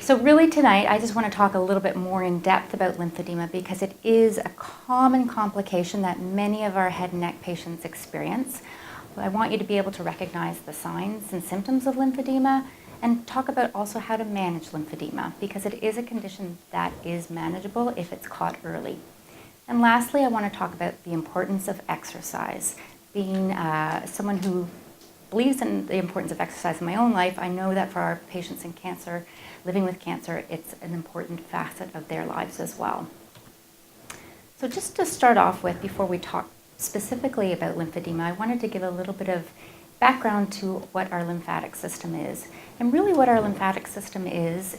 So really tonight, I just want to talk a little bit more in depth about lymphedema because it is a common complication that many of our head and neck patients experience. I want you to be able to recognize the signs and symptoms of lymphedema and talk about also how to manage lymphedema because it is a condition that is manageable if it's caught early. And lastly, I want to talk about the importance of exercise. Being someone who believes in the importance of exercise in my own life, I know that for our patients in cancer, living with cancer, it's an important facet of their lives as well. So just to start off with, before we talk specifically about lymphedema, I wanted to give a little bit of background to what our lymphatic system is. And really what our lymphatic system is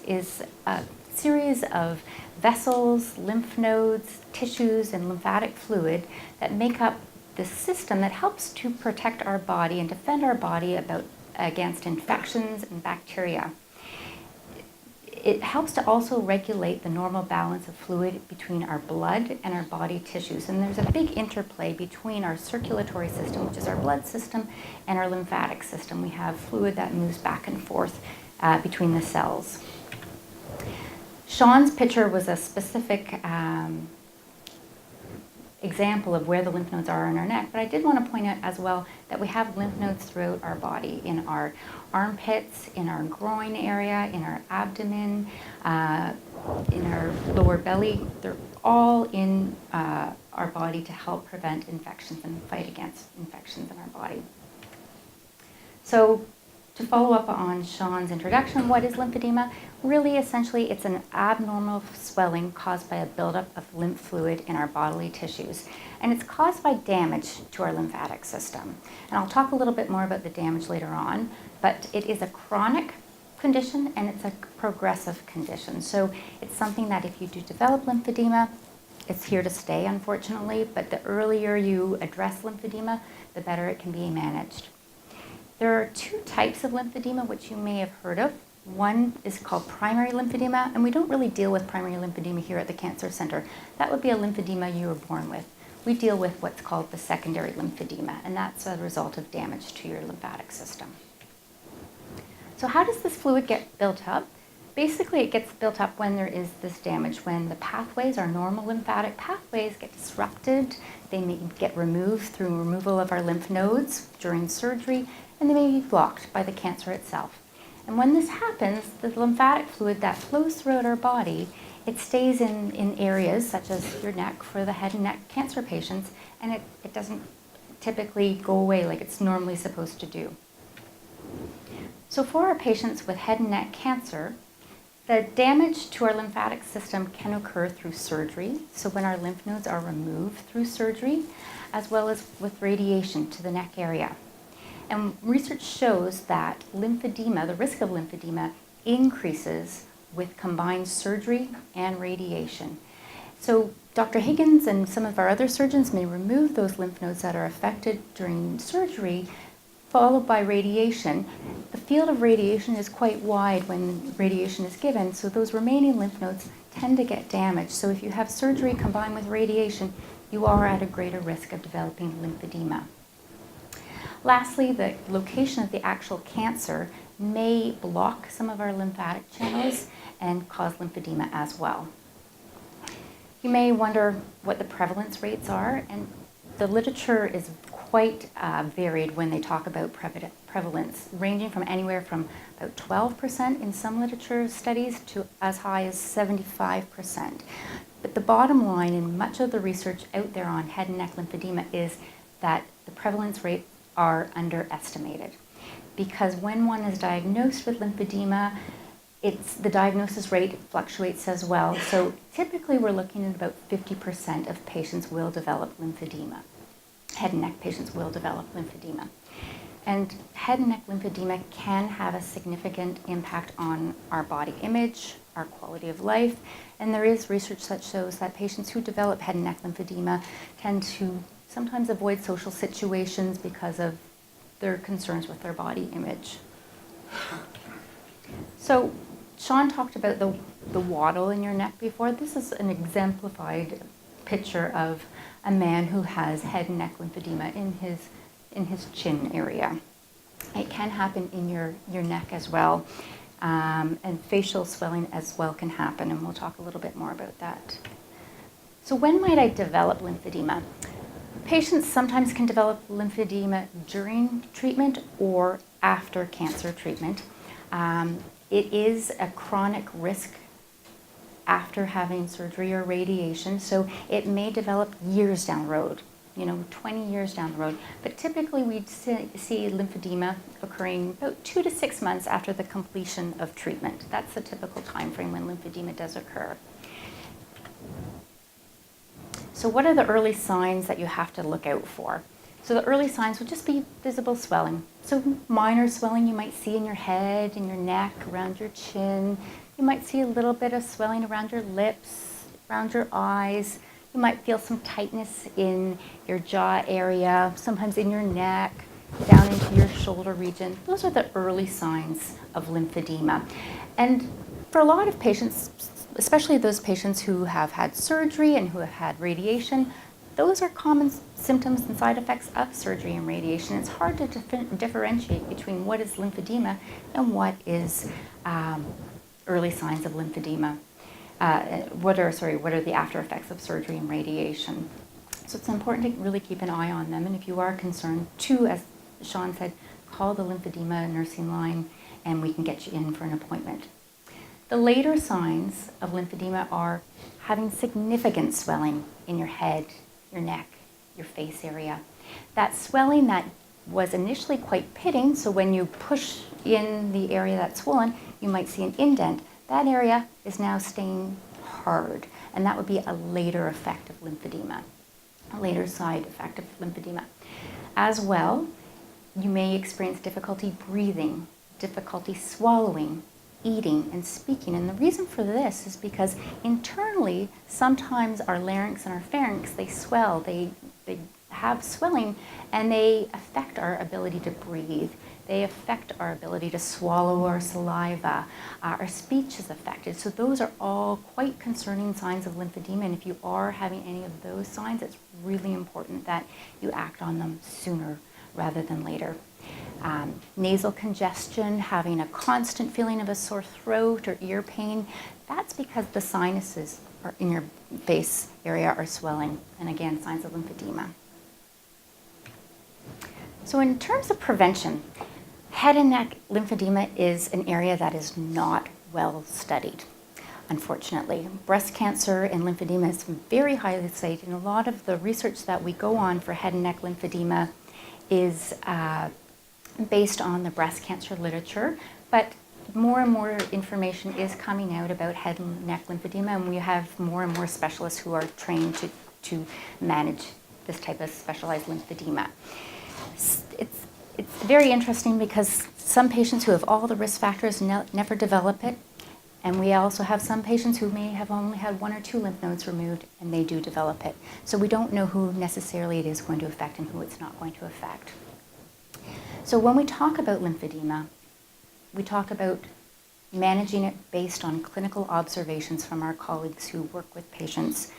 a series of vessels, lymph nodes, tissues, and lymphatic fluid that make up the system that helps to protect our body and defend our body against infections and bacteria. It helps to also regulate the normal balance of fluid between our blood and our body tissues. And there's a big interplay between our circulatory system, which is our blood system, and our lymphatic system. We have fluid that moves back and forth between the cells. Sean's picture was a specific example of where the lymph nodes are in our neck, but I did want to point out as well that we have lymph nodes throughout our body, in our armpits, in our groin area, in our abdomen, in our lower belly. They're all in our body to help prevent infections and fight against infections in our body. So to follow up on Sean's introduction, what is lymphedema? Really, essentially, it's an abnormal swelling caused by a buildup of lymph fluid in our bodily tissues. And it's caused by damage to our lymphatic system. And I'll talk a little bit more about the damage later on, but it is a chronic condition and it's a progressive condition. So it's something that if you do develop lymphedema, it's here to stay, unfortunately, but the earlier you address lymphedema, the better it can be managed. There are two types of lymphedema which you may have heard of. One is called primary lymphedema, and we don't really deal with primary lymphedema here at the Cancer Center. That would be a lymphedema you were born with. We deal with what's called the secondary lymphedema, and that's a result of damage to your lymphatic system. So how does this fluid get built up? Basically, it gets built up when there is this damage, when the pathways, our normal lymphatic pathways, get disrupted. They may get removed through removal of our lymph nodes during surgery, and they may be blocked by the cancer itself. And when this happens, the lymphatic fluid that flows throughout our body, it stays in areas such as your neck for the head and neck cancer patients, and it doesn't typically go away like it's normally supposed to do. So for our patients with head and neck cancer, the damage to our lymphatic system can occur through surgery, so when our lymph nodes are removed through surgery, as well as with radiation to the neck area. And research shows that lymphedema, the risk of lymphedema, increases with combined surgery and radiation. So Dr. Higgins and some of our other surgeons may remove those lymph nodes that are affected during surgery, followed by radiation. The field of radiation is quite wide when radiation is given, so those remaining lymph nodes tend to get damaged. So if you have surgery combined with radiation, you are at a greater risk of developing lymphedema. Lastly, the location of the actual cancer may block some of our lymphatic channels and cause lymphedema as well. You may wonder what the prevalence rates are, and the literature is quite varied when they talk about prevalence, ranging from anywhere from about 12% in some literature studies to as high as 75%. But the bottom line in much of the research out there on head and neck lymphedema is that the prevalence rates are underestimated, because when one is diagnosed with lymphedema, the diagnosis rate fluctuates as well. So typically we're looking at about 50% of patients will develop lymphedema. Head and neck patients will develop lymphedema. And head and neck lymphedema can have a significant impact on our body image, our quality of life, and there is research that shows that patients who develop head and neck lymphedema tend to sometimes avoid social situations because of their concerns with their body image. So Sean talked about the waddle in your neck before. This is an exemplified picture of a man who has head and neck lymphedema in his chin area. It can happen in your neck as well. and facial swelling as well can happen, and we'll talk a little bit more about that. So when might I develop lymphedema? Patients sometimes can develop lymphedema during treatment or after cancer treatment. It is a chronic risk after having surgery or radiation, so it may develop years down the road, 20 years down the road. But typically we'd see lymphedema occurring about 2 to 6 months after the completion of treatment. That's the typical time frame when lymphedema does occur. So what are the early signs that you have to look out for? So the early signs would just be visible swelling. So minor swelling you might see in your head, in your neck, around your chin. You might see a little bit of swelling around your lips, around your eyes. You might feel some tightness in your jaw area, sometimes in your neck, down into your shoulder region. Those are the early signs of lymphedema. And for a lot of patients, especially those patients who have had surgery and who have had radiation, those are common symptoms and side effects of surgery and radiation. It's hard to differentiate between what is lymphedema and what is early signs of lymphedema. What are the after effects of surgery and radiation? So it's important to really keep an eye on them. And if you are concerned, too, as Sean said, call the lymphedema nursing line and we can get you in for an appointment. The later signs of lymphedema are having significant swelling in your head, your neck, your face area. That swelling that was initially quite pitting, so when you push in the area that's swollen, you might see an indent. That area is now staying hard, and that would be a later effect of lymphedema, a later side effect of lymphedema. As well, you may experience difficulty breathing, difficulty swallowing, eating, and speaking. And the reason for this is because internally, sometimes our larynx and our pharynx, they swell, they have swelling, and they affect our ability to breathe. They affect our ability to swallow our saliva. Our speech is affected. So those are all quite concerning signs of lymphedema. And if you are having any of those signs, it's really important that you act on them sooner rather than later. Nasal congestion, having a constant feeling of a sore throat or ear pain, that's because the sinuses are in your face area are swelling. And again, signs of lymphedema. So in terms of prevention, head and neck lymphedema is an area that is not well studied, unfortunately. Breast cancer and lymphedema is very highly studied, and a lot of the research that we go on for head and neck lymphedema is based on the breast cancer literature, but more and more information is coming out about head and neck lymphedema, and we have more and more specialists who are trained to manage this type of specialized lymphedema. It's very interesting because some patients who have all the risk factors never develop it, and we also have some patients who may have only had 1 or 2 lymph nodes removed and they do develop it. So we don't know who necessarily it is going to affect and who it's not going to affect. So when we talk about lymphedema, we talk about managing it based on clinical observations from our colleagues who work with patients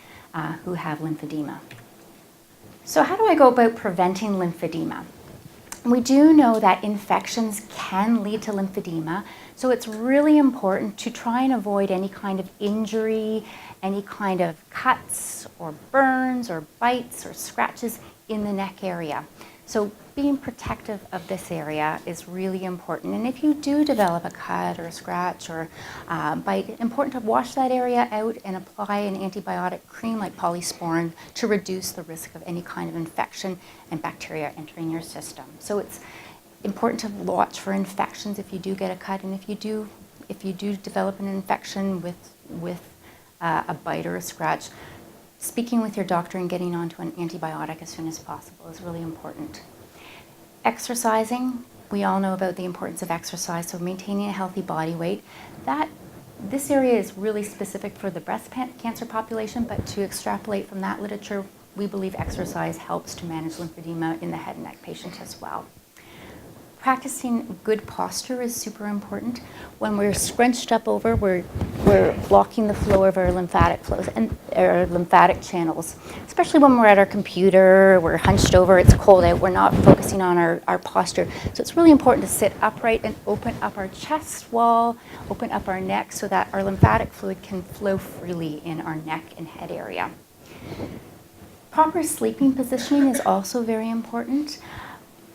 who have lymphedema. So how do I go about preventing lymphedema? We do know that infections can lead to lymphedema, so it's really important to try and avoid any kind of injury, any kind of cuts or burns or bites or scratches in the neck area. So being protective of this area is really important. And if you do develop a cut or a scratch or bite, important to wash that area out and apply an antibiotic cream like polysporin to reduce the risk of any kind of infection and bacteria entering your system. So it's important to watch for infections if you do get a cut, and if you do develop an infection with a bite or a scratch, speaking with your doctor and getting onto an antibiotic as soon as possible is really important. Exercising, we all know about the importance of exercise, so maintaining a healthy body weight. This area is really specific for the breast cancer population, but to extrapolate from that literature, we believe exercise helps to manage lymphedema in the head and neck patient as well. Practicing good posture is super important. When we're scrunched up over, we're blocking the flow of our lymphatic flows and our lymphatic channels. Especially when we're at our computer, we're hunched over, it's cold out, we're not focusing on our posture. So it's really important to sit upright and open up our chest wall, open up our neck so that our lymphatic fluid can flow freely in our neck and head area. Proper sleeping positioning is also very important.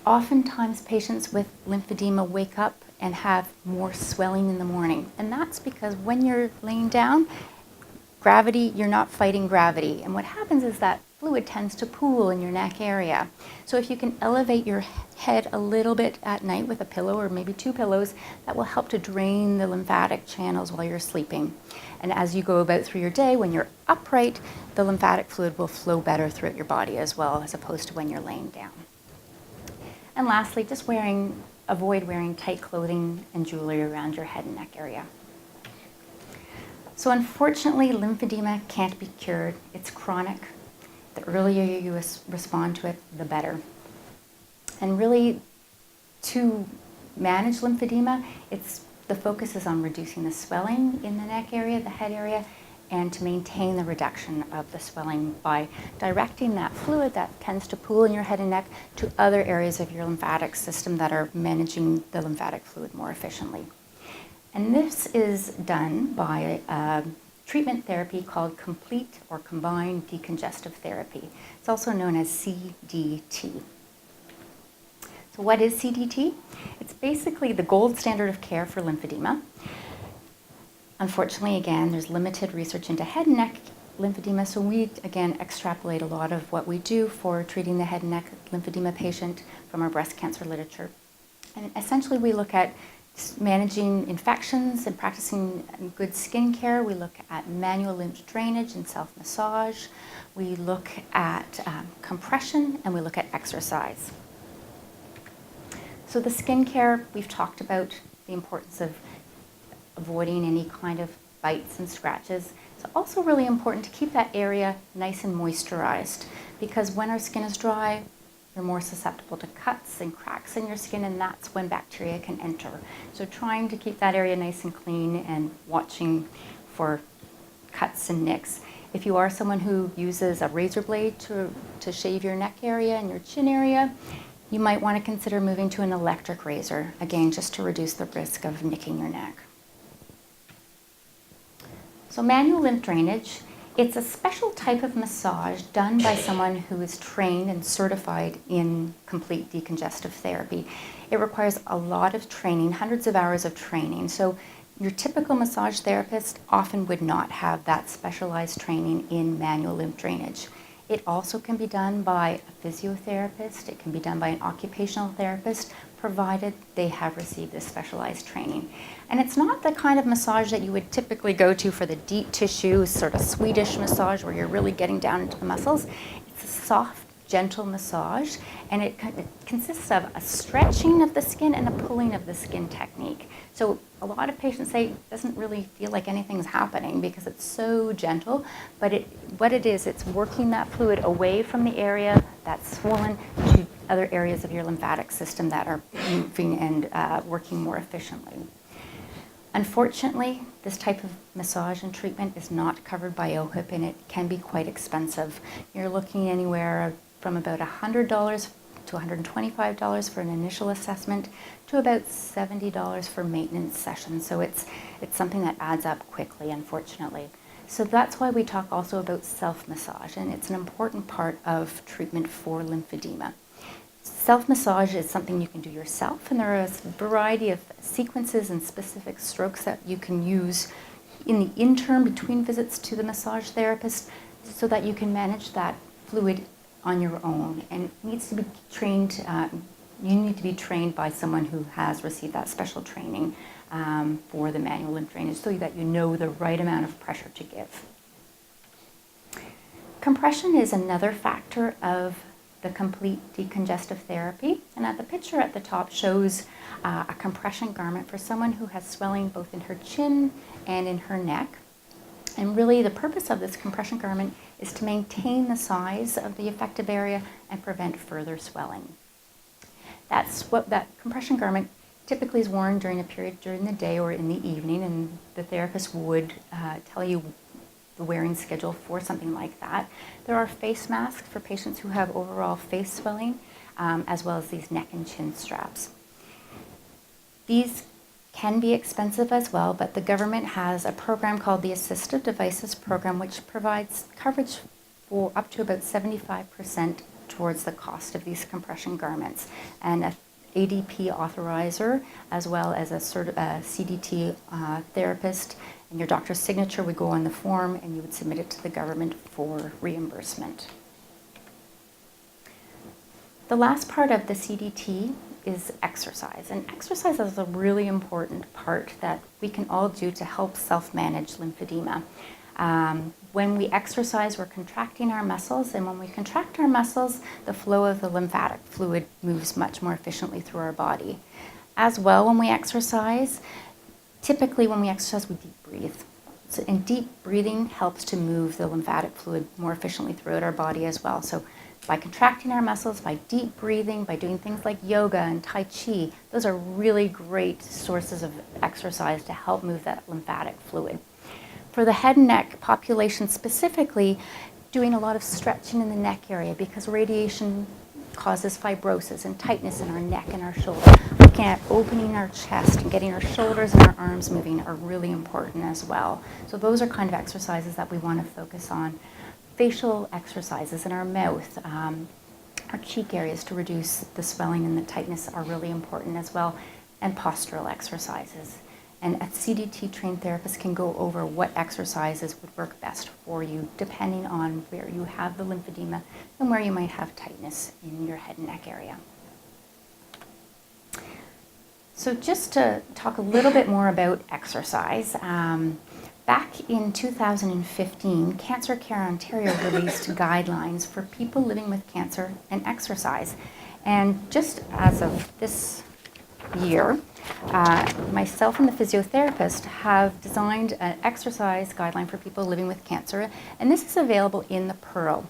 Oftentimes patients with lymphedema wake up and have more swelling in the morning. And that's because when you're laying down, you're not fighting gravity. And what happens is that fluid tends to pool in your neck area. So if you can elevate your head a little bit at night with a pillow or maybe 2 pillows, that will help to drain the lymphatic channels while you're sleeping. And as you go about through your day, when you're upright, the lymphatic fluid will flow better throughout your body as well, as opposed to when you're laying down. And lastly, just avoid wearing tight clothing and jewelry around your head and neck area. So unfortunately, lymphedema can't be cured. It's chronic. The earlier you respond to it, the better. And really, to manage lymphedema, the focus is on reducing the swelling in the neck area, the head area, and to maintain the reduction of the swelling by directing that fluid that tends to pool in your head and neck to other areas of your lymphatic system that are managing the lymphatic fluid more efficiently. And this is done by a treatment therapy called complete or combined decongestive therapy. It's also known as CDT. So what is CDT? It's basically the gold standard of care for lymphedema. Unfortunately, again, there's limited research into head and neck lymphedema, so we, again, extrapolate a lot of what we do for treating the head and neck lymphedema patient from our breast cancer literature. And essentially, we look at managing infections and practicing good skin care. We look at manual lymph drainage and self-massage. We look at compression, and we look at exercise. So the skin care, we've talked about the importance of avoiding any kind of bites and scratches. It's also really important to keep that area nice and moisturized, because when our skin is dry, you're more susceptible to cuts and cracks in your skin, and that's when bacteria can enter. So trying to keep that area nice and clean and watching for cuts and nicks. If you are someone who uses a razor blade to shave your neck area and your chin area, you might want to consider moving to an electric razor, again, just to reduce the risk of nicking your neck. So manual lymph drainage, it's a special type of massage done by someone who is trained and certified in complete decongestive therapy. It requires a lot of training, hundreds of hours of training. So your typical massage therapist often would not have that specialized training in manual lymph drainage. It also can be done by a physiotherapist. It can be done by an occupational therapist, provided they have received this specialized training. And it's not the kind of massage that you would typically go to for the deep tissue, sort of Swedish massage where you're really getting down into the muscles. It's a soft, gentle massage, and it consists of a stretching of the skin and a pulling of the skin technique. So a lot of patients say it doesn't really feel like anything's happening because it's so gentle, but what it is, it's working that fluid away from the area that's swollen to other areas of your lymphatic system that are moving and working more efficiently. Unfortunately, this type of massage and treatment is not covered by OHIP, and it can be quite expensive. You're looking anywhere from about $100 to $125 for an initial assessment to about $70 for maintenance sessions. So it's something that adds up quickly, unfortunately. So that's why we talk also about self-massage, and it's an important part of treatment for lymphedema. Self-massage is something you can do yourself, and there are a variety of sequences and specific strokes that you can use in the interim between visits to the massage therapist so that you can manage that fluid on your own. And it needs to be trained, you need to be trained by someone who has received that special training for the manual lymph drainage so that you know the right amount of pressure to give. Compression is another factor of the complete decongestive therapy. And the picture at the top shows a compression garment for someone who has swelling both in her chin and in her neck. And really the purpose of this compression garment is to maintain the size of the affected area and prevent further swelling. That compression garment typically is worn during a period during the day or in the evening, and the therapist would tell you the wearing schedule for something like that. There are face masks for patients who have overall face swelling, as well as these neck and chin straps. These can be expensive as well, but the government has a program called the Assistive Devices Program, which provides coverage for up to about 75% towards the cost of these compression garments. And a ADP authorizer, as well as a CDT therapist, and your doctor's signature would go on the form, and you would submit it to the government for reimbursement. The last part of the CDT is exercise, and exercise is a really important part that we can all do to help self-manage lymphedema. When we exercise, we're contracting our muscles, and when we contract our muscles, the flow of the lymphatic fluid moves much more efficiently through our body. As well, when we exercise, typically when we exercise, we deep breathe. And deep breathing helps to move the lymphatic fluid more efficiently throughout our body as well. So by contracting our muscles, by deep breathing, by doing things like yoga and Tai Chi, those are really great sources of exercise to help move that lymphatic fluid. For the head and neck population specifically, doing a lot of stretching in the neck area, because radiation causes fibrosis and tightness in our neck and our shoulder. Looking at opening our chest and getting our shoulders and our arms moving are really important as well. So those are kind of exercises that we want to focus on. Facial exercises in our mouth, our cheek areas to reduce the swelling and the tightness are really important as well, and postural exercises. And a CDT trained therapist can go over what exercises would work best for you depending on where you have the lymphedema and where you might have tightness in your head and neck area. So just to talk a little bit more about exercise, back in 2015, Cancer Care Ontario released guidelines for people living with cancer and exercise. And just as of this year, myself and the physiotherapist have designed an exercise guideline for people living with cancer, and this is available in the Pearl.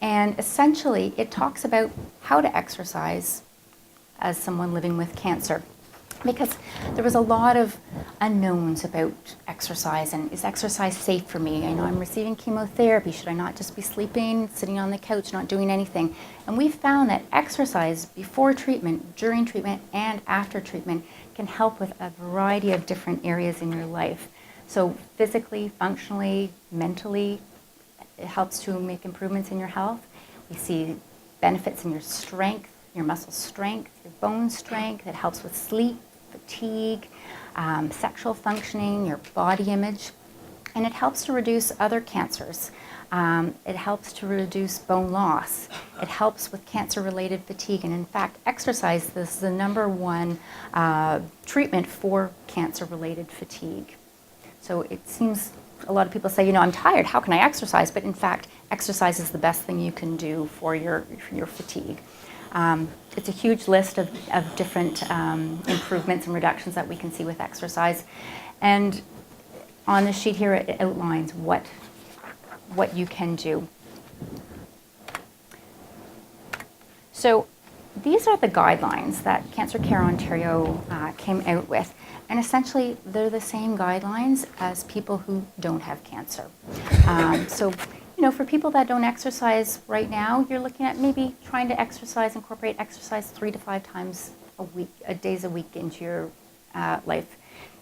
And essentially, it talks about how to exercise as someone living with cancer, because there was a lot of unknowns about exercise, and is exercise safe for me? I know I'm receiving chemotherapy. Should I not just be sleeping, sitting on the couch, not doing anything? And we found that exercise before treatment, during treatment, and after treatment can help with a variety of different areas in your life. So physically, functionally, mentally, it helps to make improvements in your health. We see benefits in your strength, your muscle strength, your bone strength. It helps with sleep, fatigue, sexual functioning, your body image, and it helps to reduce other cancers. It helps to reduce bone loss. It helps with cancer-related fatigue, and in fact, exercise is the number one treatment for cancer-related fatigue. So it seems a lot of people say, I'm tired, how can I exercise? But in fact, exercise is the best thing you can do for your fatigue. It's a huge list of different improvements and reductions that we can see with exercise. And on the sheet here, it outlines what you can do. So these are the guidelines that Cancer Care Ontario came out with. And essentially, they're the same guidelines as people who don't have cancer. So for people that don't exercise right now, you're looking at maybe trying to incorporate exercise 3 to 5 times days a week into your life.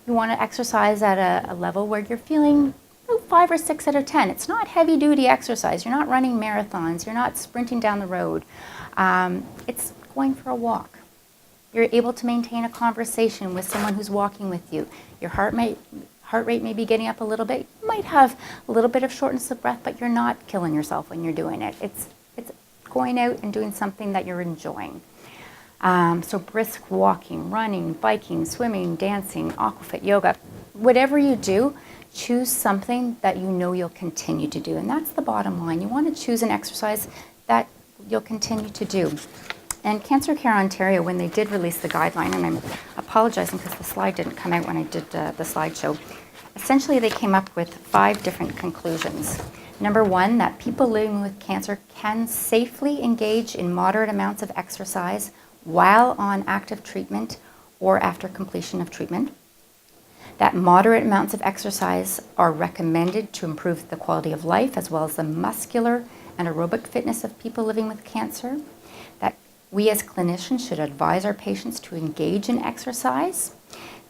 You want to exercise at a level where you're feeling 5 or 6 out of 10. It's not heavy duty exercise. You're not running marathons. You're not sprinting down the road. It's going for a walk. You're able to maintain a conversation with someone who's walking with you. Your heart rate may be getting up a little bit. You might have a little bit of shortness of breath, but you're not killing yourself when you're doing it. It's going out and doing something that you're enjoying. So brisk walking, running, biking, swimming, dancing, aquafit, yoga, whatever you do, choose something that you know you'll continue to do. And that's the bottom line. You want to choose an exercise that you'll continue to do. And Cancer Care Ontario, when they did release the guideline, and I'm apologizing because the slide didn't come out when I did the slideshow, essentially they came up with 5 different conclusions. Number 1, that people living with cancer can safely engage in moderate amounts of exercise while on active treatment or after completion of treatment. That moderate amounts of exercise are recommended to improve the quality of life as well as the muscular and aerobic fitness of people living with cancer. That we as clinicians should advise our patients to engage in exercise.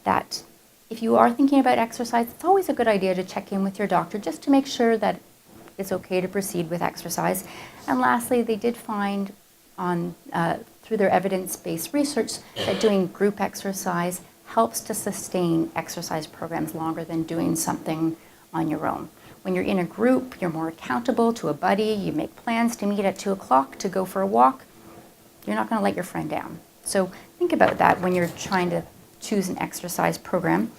That if you are thinking about exercise, it's always a good idea to check in with your doctor just to make sure that it's okay to proceed with exercise. And lastly, they did find through their evidence-based research that doing group exercise helps to sustain exercise programs longer than doing something on your own. When you're in a group, you're more accountable to a buddy, you make plans to meet at 2 o'clock to go for a walk. You're not going to let your friend down. So think about that when you're trying to choose an exercise program.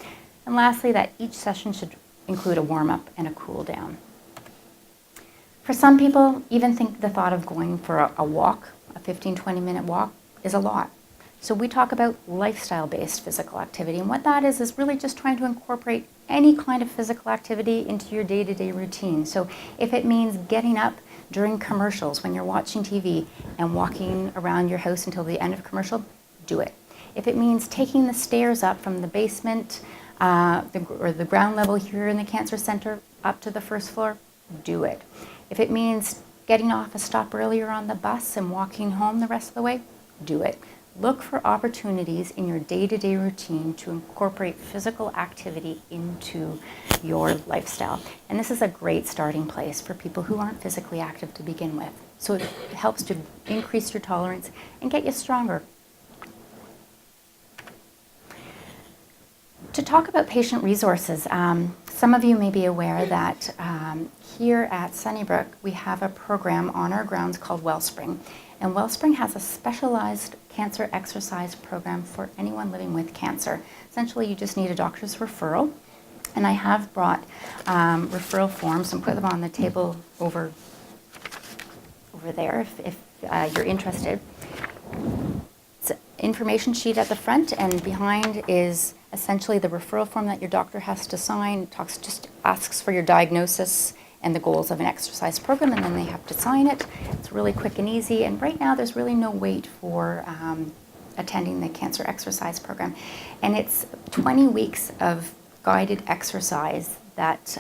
And lastly, that each session should include a warm-up and a cool-down. For some people, even think the thought of going for a walk, a 15-20 minute walk, is a lot. So we talk about lifestyle-based physical activity, and what that is really just trying to incorporate any kind of physical activity into your day-to-day routine. So if it means getting up during commercials when you're watching TV and walking around your house until the end of commercial, do it. If it means taking the stairs up from the basement or the ground level here in the cancer center up to the first floor, do it. If it means getting off a stop earlier on the bus and walking home the rest of the way, do it. Look for opportunities in your day-to-day routine to incorporate physical activity into your lifestyle. And this is a great starting place for people who aren't physically active to begin with. So it helps to increase your tolerance and get you stronger. To talk about patient resources, some of you may be aware that here at Sunnybrook we have a program on our grounds called Wellspring. And Wellspring has a specialized cancer exercise program for anyone living with cancer. Essentially, you just need a doctor's referral. And I have brought referral forms and put them on the table over there if you're interested. It's an information sheet at the front, and behind is essentially the referral form that your doctor has to sign. Just asks for your diagnosis and the goals of an exercise program, and then they have to sign it. It's really quick and easy, and right now there's really no wait for attending the cancer exercise program. And it's 20 weeks of guided exercise that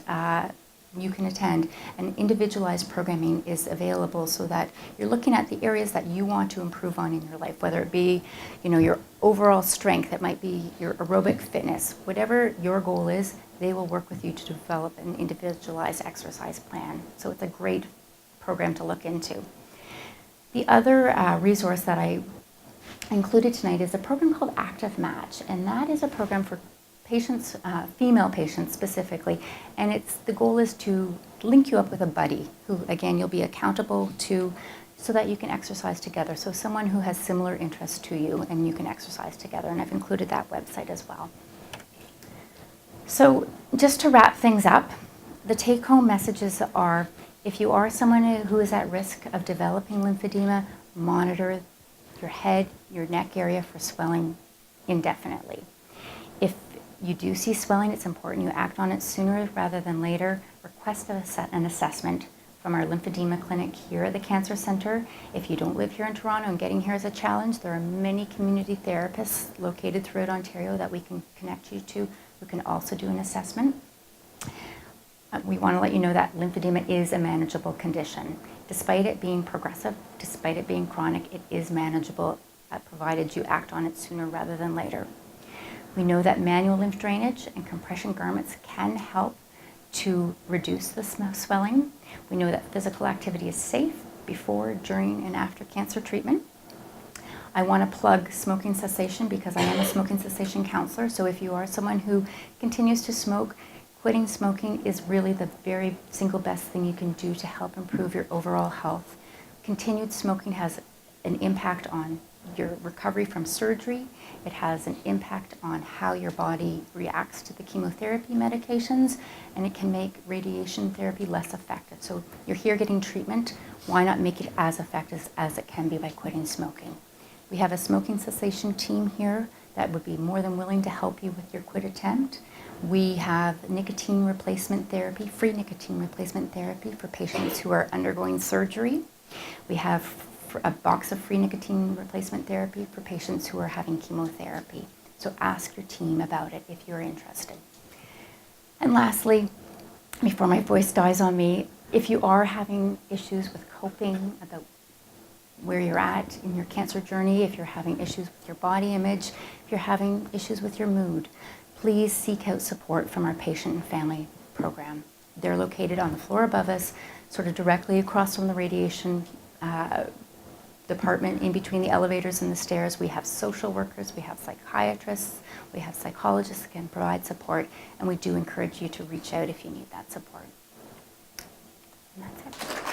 you can attend, and individualized programming is available so that you're looking at the areas that you want to improve on in your life, whether it be, your overall strength, it might be your aerobic fitness, whatever your goal is, they will work with you to develop an individualized exercise plan. So it's a great program to look into. The other resource that I included tonight is a program called Active Match, and that is a program for patients, female patients specifically, and the goal is to link you up with a buddy who, again, you'll be accountable to so that you can exercise together. So someone who has similar interests to you and you can exercise together, and I've included that website as well. So just to wrap things up, the take-home messages are, if you are someone who is at risk of developing lymphedema, monitor your head, your neck area for swelling indefinitely. If you do see swelling, it's important you act on it sooner rather than later. Request an assessment from our lymphedema clinic here at the Cancer Center. If you don't live here in Toronto and getting here is a challenge, there are many community therapists located throughout Ontario that we can connect you to who can also do an assessment. We want to let you know that lymphedema is a manageable condition. Despite it being progressive, despite it being chronic, it is manageable, provided you act on it sooner rather than later. We know that manual lymph drainage and compression garments can help to reduce the swelling. We know that physical activity is safe before, during, and after cancer treatment. I want to plug smoking cessation because I am a smoking cessation counselor. So if you are someone who continues to smoke, quitting smoking is really the very single best thing you can do to help improve your overall health. Continued smoking has an impact on your recovery from surgery. It has an impact on how your body reacts to the chemotherapy medications, and it can make radiation therapy less effective. So you're here getting treatment, why not make it as effective as it can be by quitting smoking? We have a smoking cessation team here that would be more than willing to help you with your quit attempt. We have nicotine replacement therapy, free nicotine replacement therapy for patients who are undergoing surgery. We have a box of free nicotine replacement therapy for patients who are having chemotherapy. So ask your team about it if you're interested. And lastly, before my voice dies on me, if you are having issues with coping about where you're at in your cancer journey, if you're having issues with your body image, if you're having issues with your mood, please seek out support from our patient and family program. They're located on the floor above us, sort of directly across from the radiation department, in between the elevators and the stairs. We have social workers, we have psychiatrists, we have psychologists that can provide support, and we do encourage you to reach out if you need that support. And that's it.